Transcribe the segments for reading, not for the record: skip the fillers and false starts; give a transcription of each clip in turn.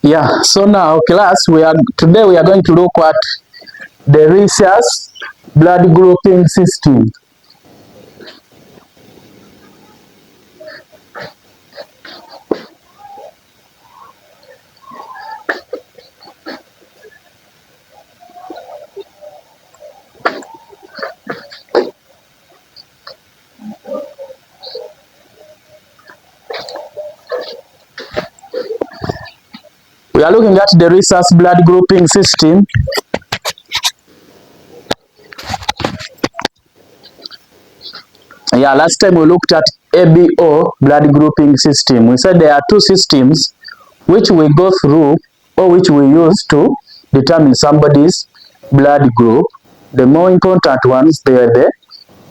Yeah, so now class, today we are going to look at the RHESUS blood grouping system. We are looking at the RHESUS blood grouping system. Yeah, last time we looked at ABO blood grouping system. We said there are two systems which we go through or which we use to determine somebody's blood group. The more important ones, they are the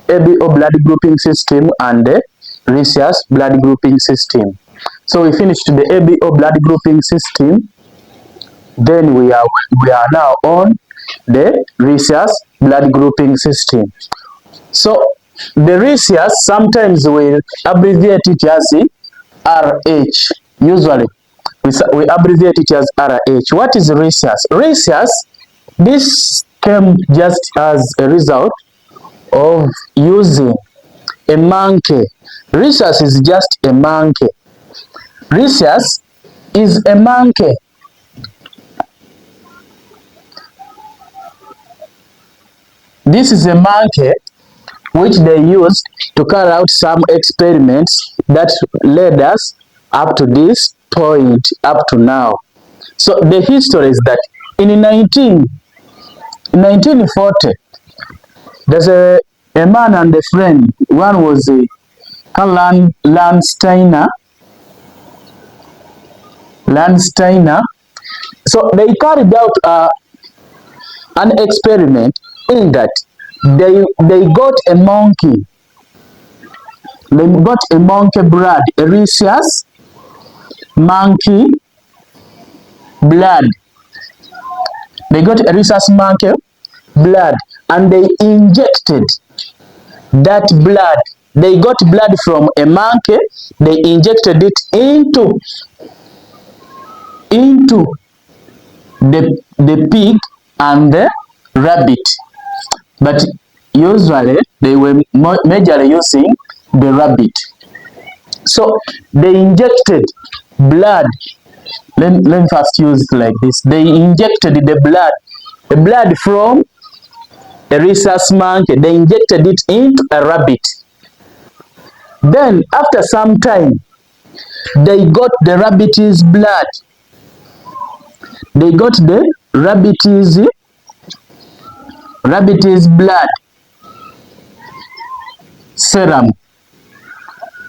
ABO blood grouping system and the RHESUS blood grouping system. So we finished the ABO blood grouping system. Then we are now on the RHESUS blood grouping system. So the RHESUS, sometimes we abbreviate it as RH. Usually we abbreviate it as RH. What is RHESUS? RHESUS, this came just as a result of using a monkey. RHESUS is just a monkey. RHESUS is a monkey. This is a monkey which they used to carry out some experiments that led us up to this point, up to now. So the history is that in 1940, there's a man and a friend. One was Landsteiner. So they carried out an experiment in that they got a monkey. They got a monkey blood, a RHESUS monkey blood. They got a RHESUS monkey blood and they injected that blood. They got blood from a monkey. They injected it into the pig and the rabbit. But usually they were majorly using the rabbit. So they injected blood. Let me first use it like this. They injected the blood from a RHESUS monkey. They injected it into a rabbit. Then after some time, they got the rabbit's blood. They got the rabbit's blood serum.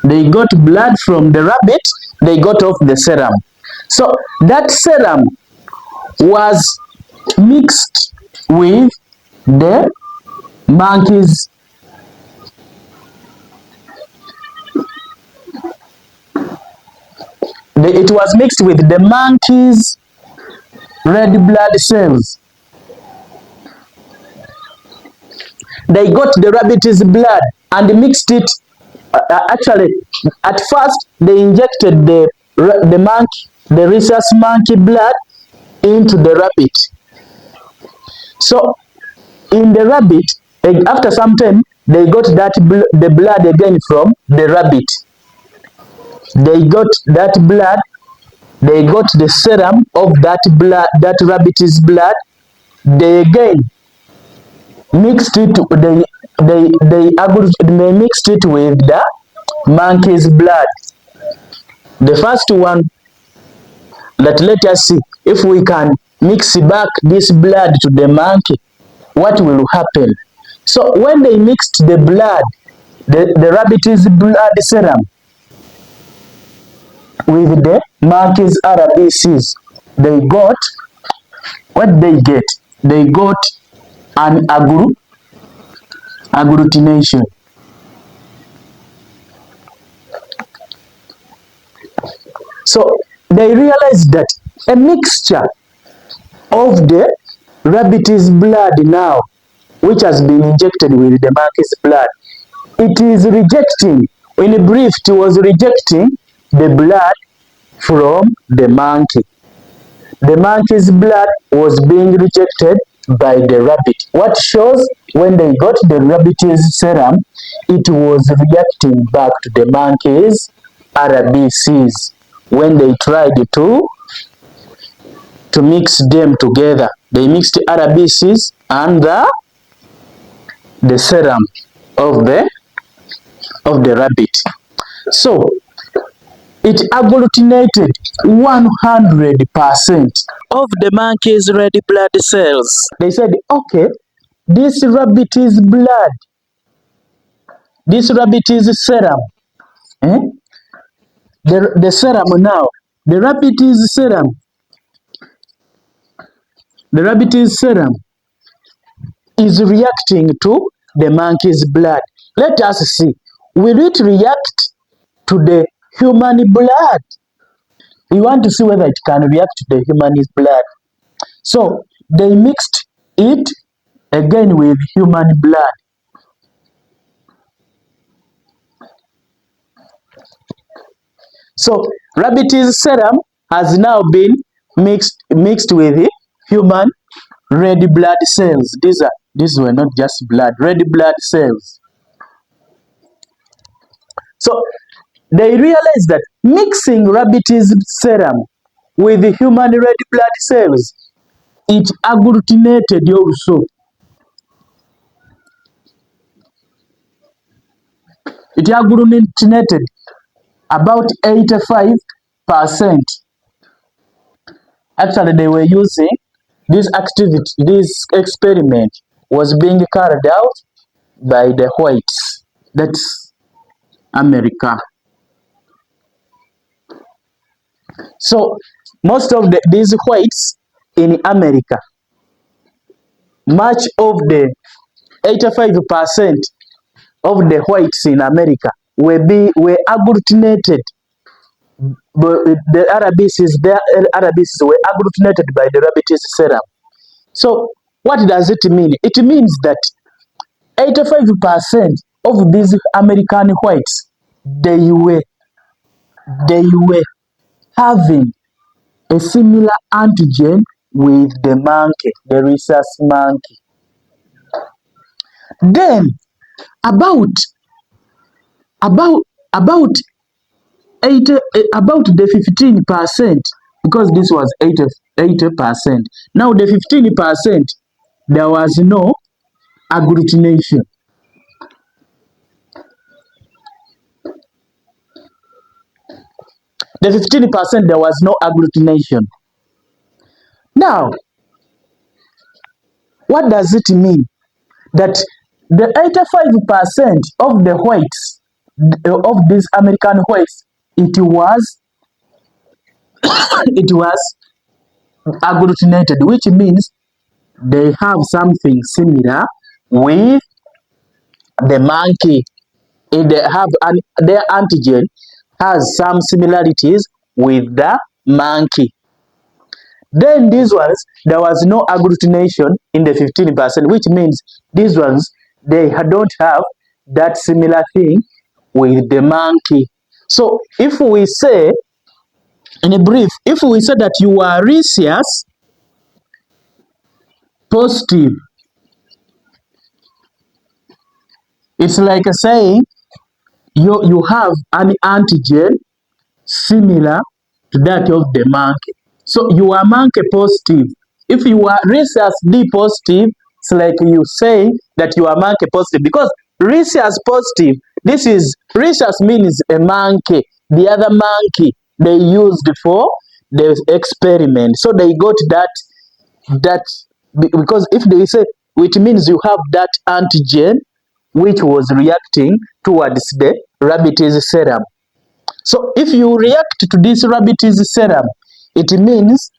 They got blood from the rabbit. They got off the serum. So that serum was mixed with the monkey's it was mixed with the monkey's red blood cells. They got the rabbit's blood and mixed it. Actually, at first they injected the RHESUS monkey blood into the rabbit. So in the rabbit, after some time, they got the blood again from the rabbit. They got that blood. They got the serum of that blood, that rabbit's blood. They again mixed it. They mixed it with the monkey's blood. The first one, that let us see if we can mix back this blood to the monkey, what will happen. So when they mixed the blood, the rabbit's blood serum with the monkey's RBCs, they got what they get. They got an agglutination. So they realized that a mixture of the rabbit's blood now, which has been injected with the monkey's blood, it is rejecting, in brief, it was rejecting the blood from the monkey. The monkey's blood was being rejected by the rabbit. What shows when they got the rabbit's serum, it was reacting back to the monkey's RBCs when they tried to mix them together. They mixed RBCs and the serum of the rabbit. So it agglutinated 100% of the monkey's red blood cells. They said, okay, this rabbit is blood. This rabbit is serum. Eh? The serum now. The rabbit is serum. The rabbit is serum is reacting to the monkey's blood. Let us see. Will it react to the human blood? We want to see whether it can react to the human's blood. So they mixed it again with human blood. So rabbit's serum has now been mixed with human red blood cells. These were not just blood, red blood cells. So they realized that mixing rabbit's serum with the human red blood cells, it agglutinated also. It agglutinated about 85%. Actually, they were using this experiment was being carried out by the whites. That's America. So most of these whites in America, much of the 85% of the whites in America were agglutinated. But the RBCs were agglutinated by the rabbit's serum. So what does it mean? It means that 85% of these American whites, they were having a similar antigen with the monkey, the rhesus monkey. Then about the 15%, because this was 80%. Now the 15%, there was no agglutination. The 15%, there was no agglutination. Now, what does it mean? That the 85% of the whites, of these American whites, it was agglutinated, which means they have something similar with the monkey. Their antigen has some similarities with the monkey. Then these ones, there was no agglutination in the 15%, which means these ones, they don't have that similar thing with the monkey. So if we say, in a brief, if we say that you are rhesus positive, it's like saying you have an antigen similar to that of the monkey. So you are monkey positive. If you are rhesus D positive, it's like you say that you are monkey positive, because rhesus positive, this is rhesus means a monkey. The other monkey they used for the experiment. So they got that because if they say, it means you have that antigen which was reacting towards the rabbit's serum. So if you react to this rabbit's serum, it means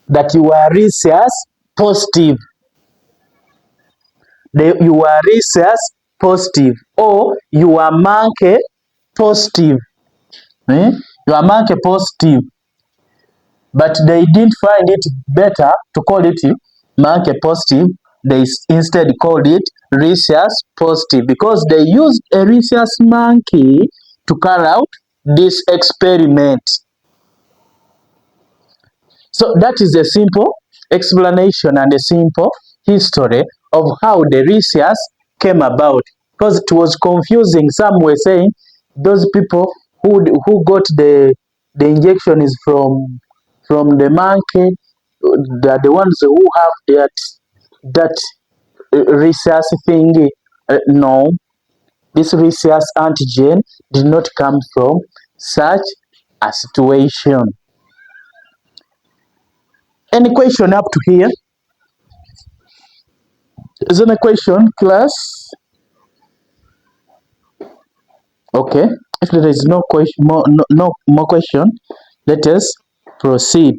that you are rhesus positive. You are rhesus positive, or you are monkey positive. You are monkey positive. But they didn't find it better to call it monkey positive. They instead called it rhesus positive, because they used a rhesus monkey to carry out this experiment. So that is a simple explanation and a simple history of how the RHESUS came about, because it was confusing. Some were saying those people who got the injection is from the monkey. They are the ones who have that RHESUS thingy. No, this RHESUS antigen did not come from such a situation. Any question up to here? Is there a question, class? Okay. If there is no question, no more question, let us proceed.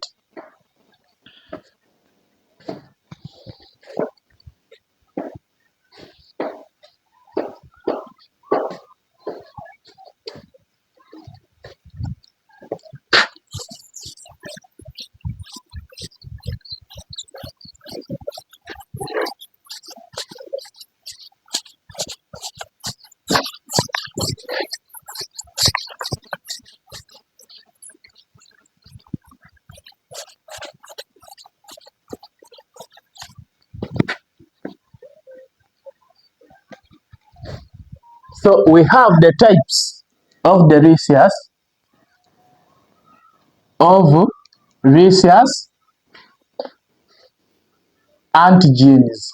So we have the types of the RHESUS antigens.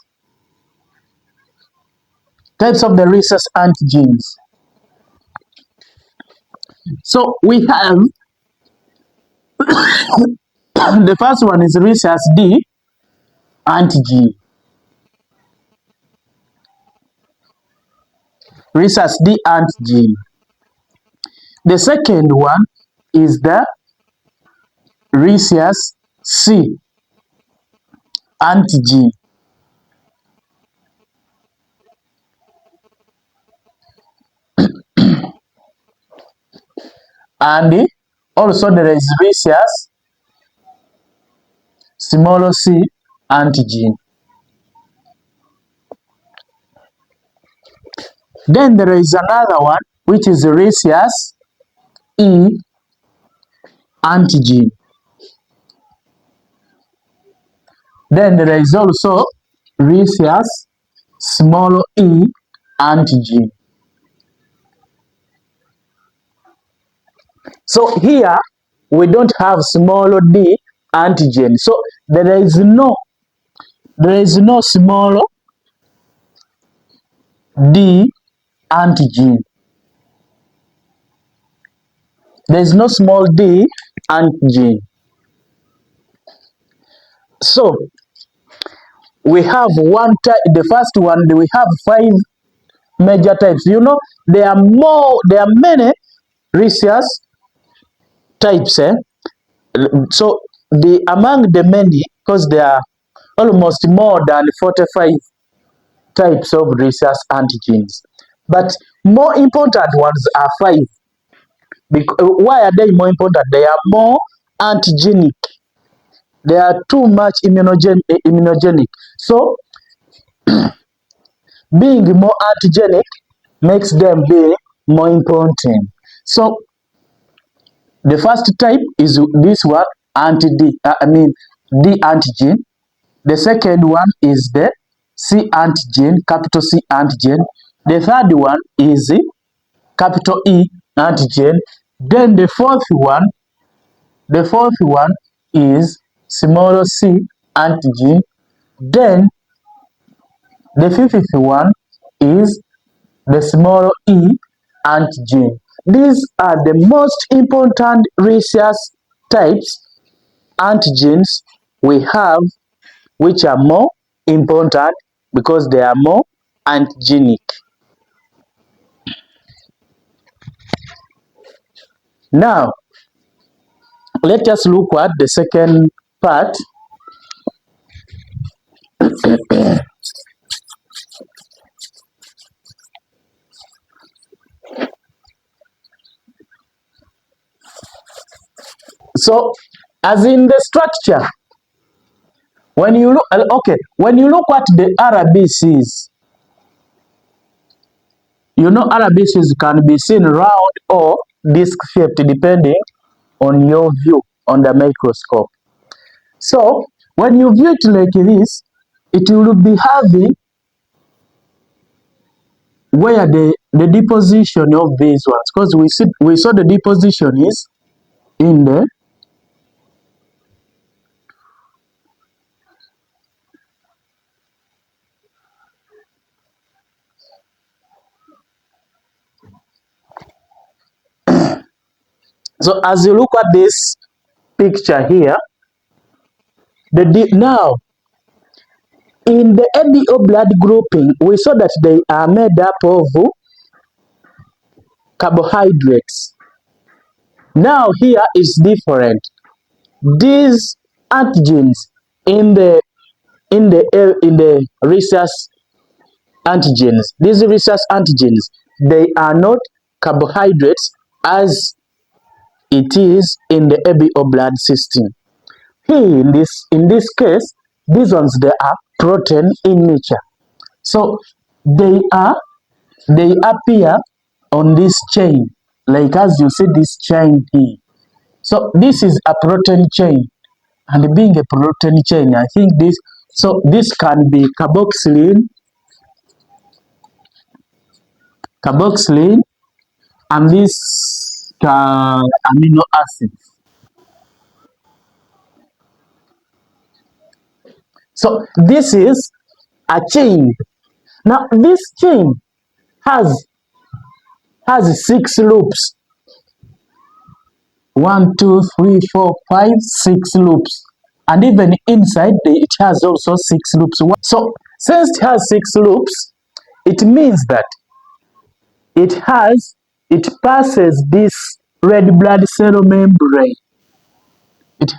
Types of the RHESUS antigens. So we have the first one is RHESUS D antigen. RHESUS D antigen. The second one is the RHESUS C antigen. And also there is RHESUS small c antigen. Then there is another one which is RHESUS E antigen. Then there is also RHESUS small e antigen. So here we don't have small d antigen. So there is no small d antigen. There is no small d antigen. So we have one type. The first one, we have 5 major types. You know, there are many RHESUS types. So among the many, because there are almost more than 45 types of RHESUS antigens, but more important ones are 5. Why are they more important? They are more antigenic. They are too much immunogenic. So being more antigenic makes them be more important. So the first type is this one, D antigen. The second one is the C antigen, capital C antigen. The third one is capital E antigen. Then the fourth one is small c antigen. Then the fifth one is the small e antigen. These are the most important RHESUS types antigens we have, which are more important because they are more antigenic. Now, let us look at the second part. So, as in the structure, when you look at the RBCs, you know RBCs can be seen round or disc shaped depending on your view on the microscope. So when you view it like this, it will be having where the deposition of these ones, because we saw the deposition is in the so as you look at this picture here, now in the ABO blood grouping, we saw that they are made up of carbohydrates. Now here is different. These antigens in the rhesus antigens, these rhesus antigens, they are not carbohydrates as it is in the ABO blood system. Here in this case, these ones they are protein in nature. So they appear on this chain, like as you see this chain here. So this is a protein chain, and being a protein chain, I think this can be carboxylene, and this amino acids. So this is a chain. Now this chain has 6 loops. 1, 2, 3, 4, 5, 6 loops. And even inside it has also 6 loops. So since it has 6 loops, it means that it passes this red blood cell membrane. It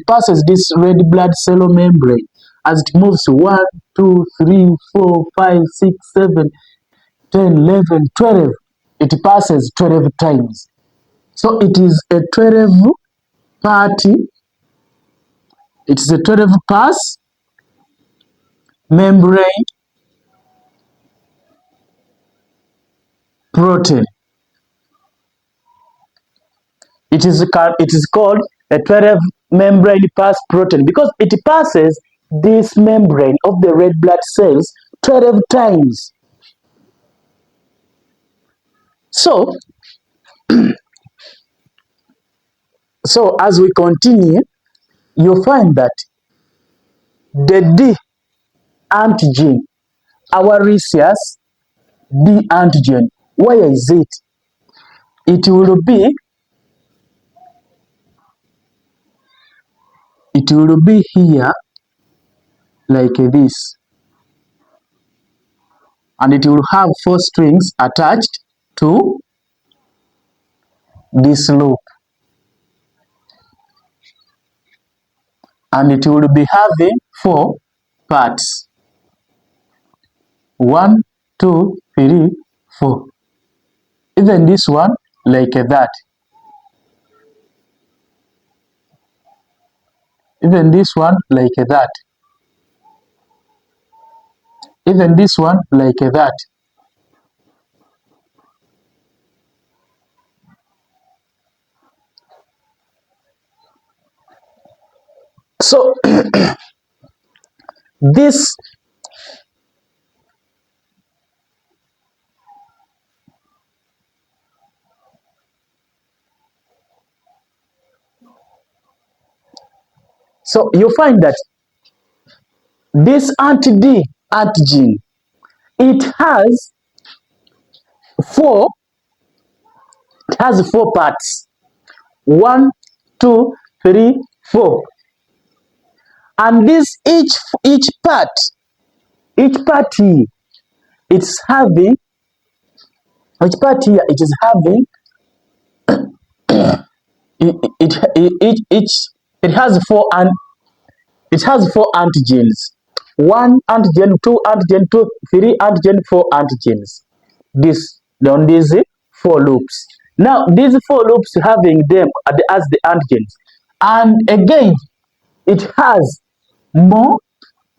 passes this red blood cell membrane as it moves 1, 2, 3, 4, 5, 6, 7, 10, 11, 12. It passes 12 times. So it is a 12 party. It is a 12 pass membrane protein. It is called a 12 membrane pass protein because it passes this membrane of the red blood cells 12 times. So as we continue, you find that the D antigen, our rhesus D antigen, where is it? It will be here like this, and it will have 4 strings attached to this loop, and it will be having 4 parts. 1, 2, 3, 4. Even this one like that. Even this one like that. Even this one like that. So this so you find that this anti-D antigen, it has 4 parts. 1, 2, 3, 4. And this each part here, it's having each part here it is having it has 4 and it has 4 antigens. 1 antigen, 2 antigen, 3 antigen, 4 antigens. This on these 4 loops. Now these 4 loops having them as the antigens, and again it has more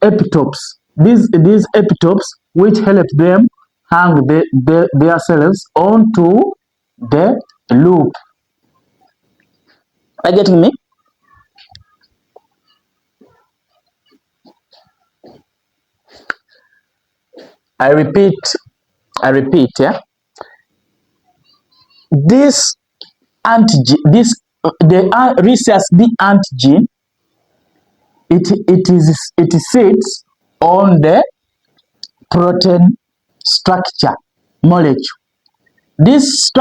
epitopes. These epitopes which help them hang their cells onto the loop. Are you getting me? I repeat, yeah. This antigen, the rhesus B antigen, it sits on the protein structure molecule. This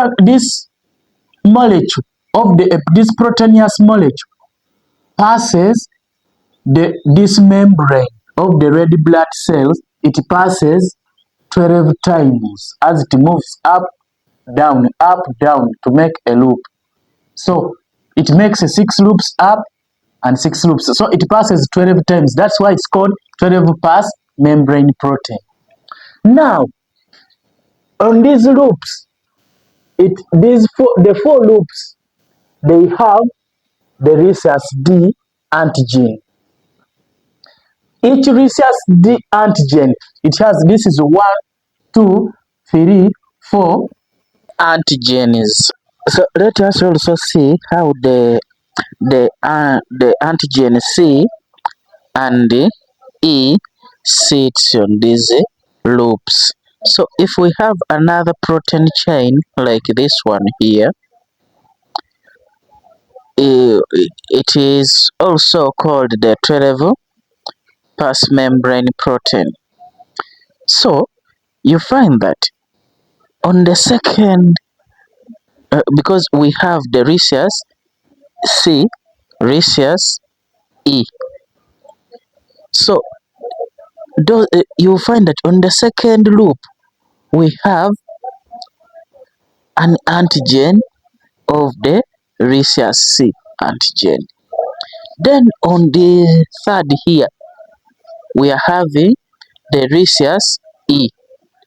molecule of this proteinous molecule passes this membrane of the red blood cells. It passes 12 times as it moves up, down to make a loop. So it makes 6 loops up and 6 loops. So it passes 12 times. That's why it's called 12 pass membrane protein. Now, on these loops, the 4 loops, they have the rhesus D antigen. Each rhesus D antigen, it has, this is 1, 2, 3, 4 antigens. So let us also see how the antigen C and E sits on these loops. So if we have another protein chain like this one here, it is also called the 12 pass membrane protein. So you find that on the second, because we have the rhesus C, rhesus E. So you find that on the second loop we have an antigen of the rhesus C antigen. Then on the third here we are having the rhesus E.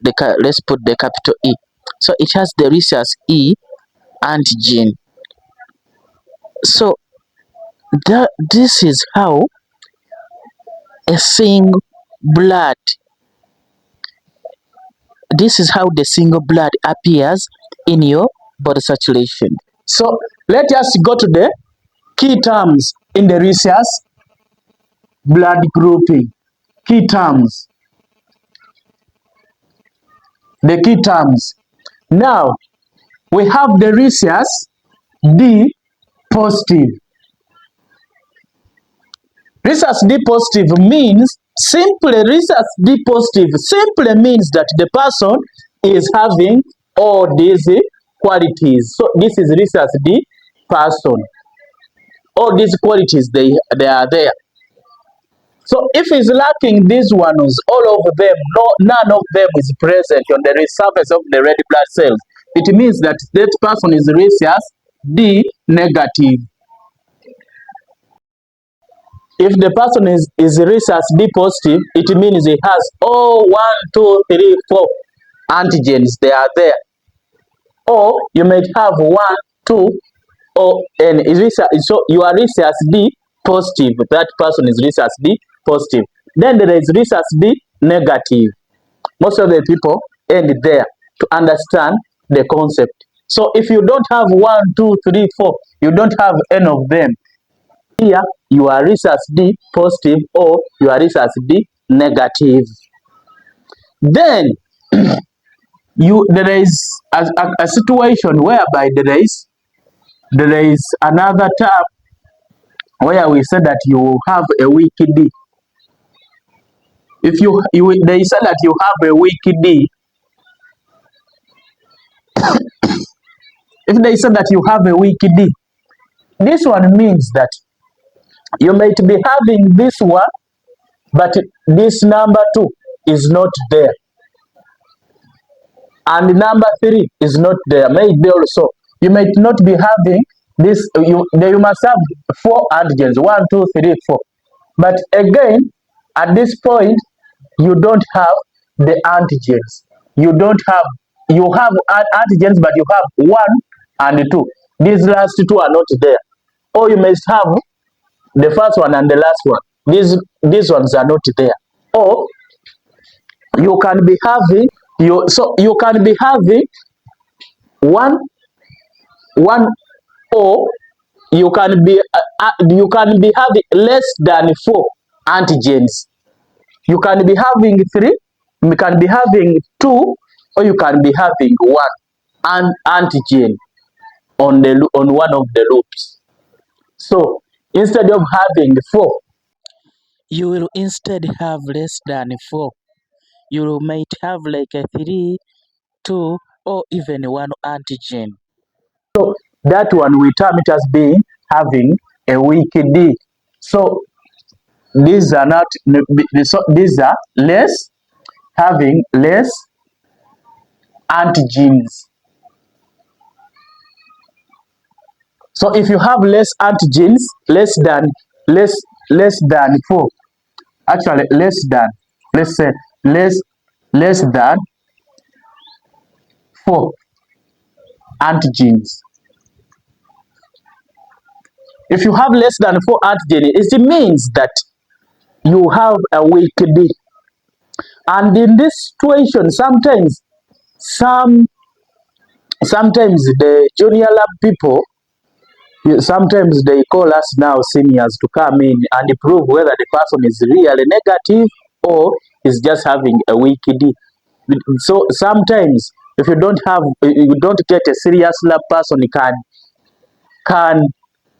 Let's put the capital E. So it has the rhesus E antigen. So this is how a single blood, this is how the single blood appears in your body circulation. So let us go to the key terms in the rhesus blood grouping. Key terms. The key terms. Now we have the rhesus D positive. Rhesus D positive means simply rhesus D positive simply means that the person is having all these qualities. So this is rhesus D person. All these qualities they are there. So if he's lacking these ones, all of them, none of them is present on the surface of the red blood cells, it means that that person is rhesus D negative. If the person is rhesus D positive, it means he has all 1, 2, 3, 4 antigens. They are there. Or you might have 1, 2, or and so you are rhesus D positive. That person is rhesus D positive. Then there is rhesus D negative. Most of the people end there to understand the concept. So if you don't have 1, 2, 3, 4, you don't have any of them. Here you are rhesus D positive or you are rhesus D negative. Then there is a situation whereby there is another term where we say that you have a weak D. If they say that you have a weak D, if they say that you have a weak D, this one means that you might be having this one, but this number 2 is not there, and number 3 is not there. Maybe also you might not be having this. You must have 4 antigens, 1, 2, 3, 4. But again, at this point, you don't have the antigens. You have antigens, but you have 1 and 2. These last 2 are not there. Or you must have the first one and the last one. These ones are not there. Or you can be having one, or you can be having less than 4 antigens. You can be having 3, You can be having 2 or you can be having 1 antigen on one of the loops. So instead of having 4, you will instead have less than 4. You might have like a 3, 2, or even 1 antigen. So that one we term it as being having a weak D. So these are not, these are less, having less antigens. So if you have less antigens, less than 4, actually less than, let's say less than 4 antigens. If you have less than 4 antigens, it means that you have a weak D. And in this situation, sometimes the junior lab people, sometimes they call us now seniors to come in and prove whether the person is really negative or is just having a weak D. So sometimes if you don't get a serious lab person, can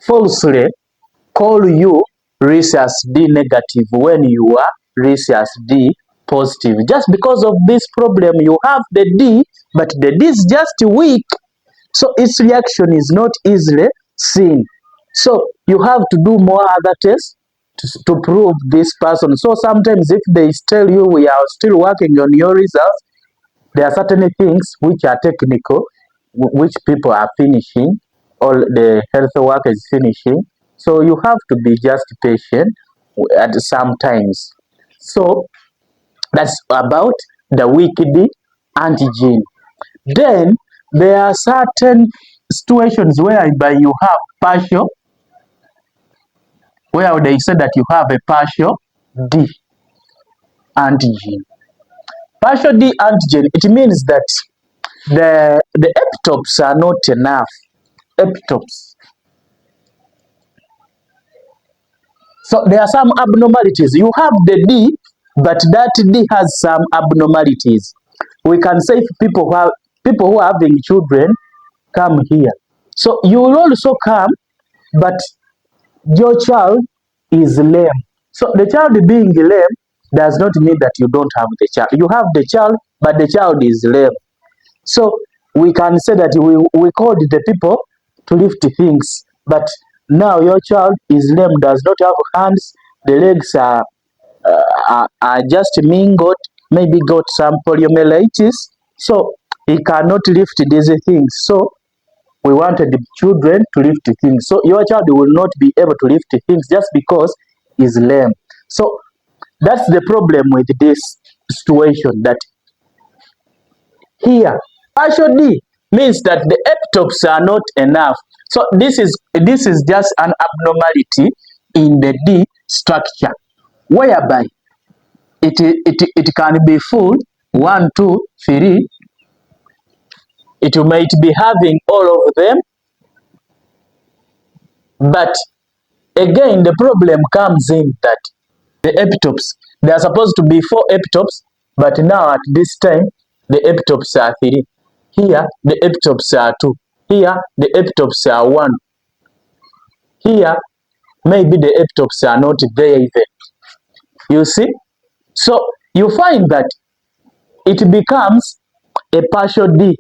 falsely call you RHESUS D negative when you are RHESUS D positive. Just because of this problem, you have the D, but the D is just weak, so its reaction is not easily seen. So you have to do more other tests to prove this person. So sometimes if they tell you we are still working on your results, there are certain things which are technical, which people are finishing, or the health worker is finishing. So you have to be just patient at some times. So that's about the weak D antigen. Then there are certain situations whereby you have partial, where they say that you have a partial D antigen. Partial D antigen, it means that the epitopes are not enough. Epitopes. So there are some abnormalities. You have the D, but that D has some abnormalities. We can say if people who are having children come here. So you will also come, but your child is lame. So the child being lame does not mean that you don't have the child. You have the child, but the child is lame. So we can say that we called the people to lift things, but now your child is lame, does not have hands, the legs are just mingled, maybe got some poliomyelitis, so he cannot lift these things. So we wanted the children to lift things. So your child will not be able to lift things just because he's lame. So that's the problem with this situation, that here partial D means that the epitopes are not enough. So this is just an abnormality in the D structure, whereby it can be full 1, 2, 3. It might be having all of them, but again the problem comes in that the epitopes, there are supposed to be 4 epitopes, but now at this time the epitopes are 3. Here the epitopes are 2. Here the epitopes are 1. Here maybe the epitopes are not there even. You see? So you find that it becomes a partial D.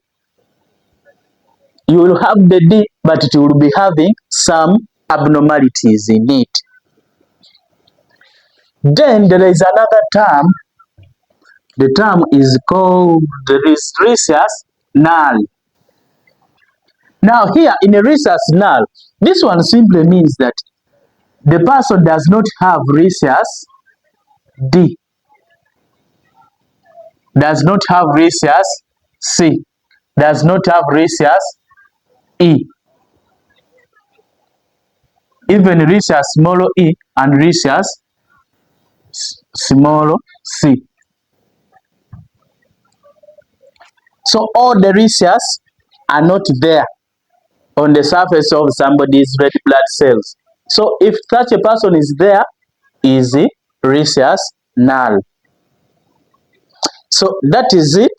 You will have the D, but it will be having some abnormalities in it. Then there is another term. The term is called the RHESUS null. Now here in a RHESUS null, this one simply means that the person does not have RHESUS D, does not have RHESUS C, does not have RHESUS E, even RHESUS small e and RHESUS small c. So all the RHESUS are not there on the surface of somebody's red blood cells. So if such a person is there, is RHESUS null. So that is it.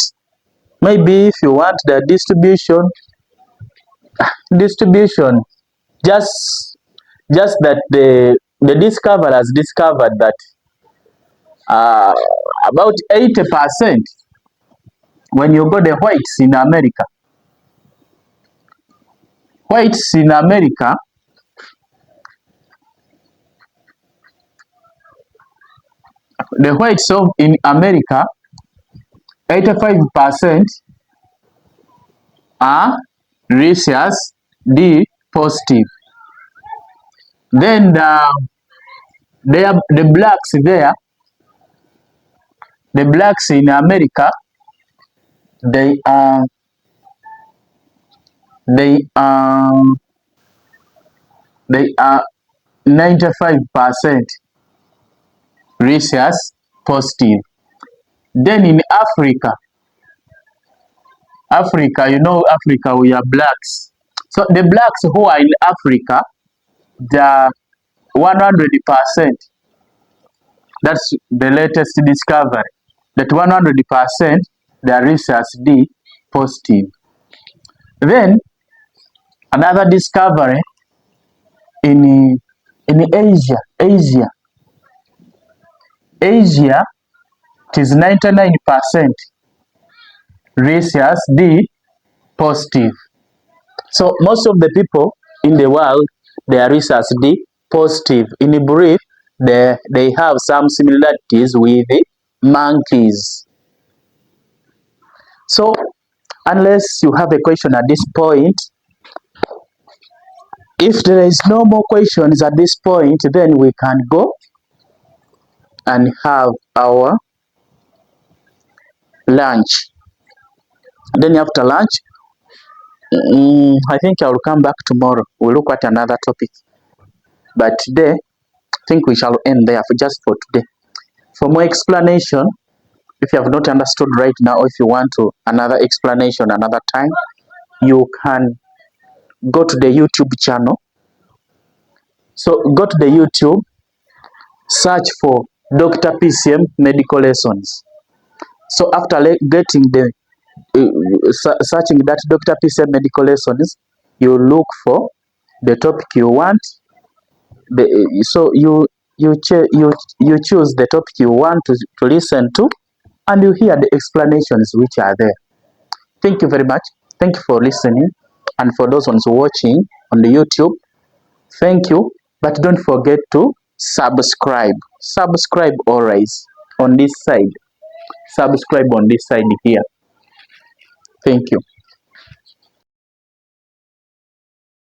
Maybe if you want the distribution, just that the discoverer has discovered that uh, about 80% when you go the whites in America, the whites of in America, 85% are rhesus D positive. Then the blacks there, the blacks in America, they are 95% rhesus positive. Then in Africa, you know, Africa, we are blacks. So the blacks who are in Africa, they are 100%. That's the latest discovery. That 100% they are rhesus D positive. Then another discovery in Asia, it is 99% rhesus D positive. So most of the people in the world, they are rhesus D positive. In brief, they have some similarities with the monkeys. So unless you have a question at this point, if there is no more questions at this point, then we can go and have our lunch. Then after lunch, I think I will come back tomorrow. We'll look at another topic. But today, I think we shall end there just for today. For more explanation, if you have not understood right now, or if you want to another explanation another time, you can go to the YouTube channel. So go to the YouTube, search for Dr. PCM Medical Lessons. So after getting the searching that Dr. PCM Medical Lessons, you look for the topic you want. So you choose the topic you want to listen to, and you hear the explanations which are there. Thank you very much. Thank you for listening, and for those ones watching on the YouTube, thank you. But don't forget to subscribe. Subscribe always on this side. Subscribe on this side here. Thank you.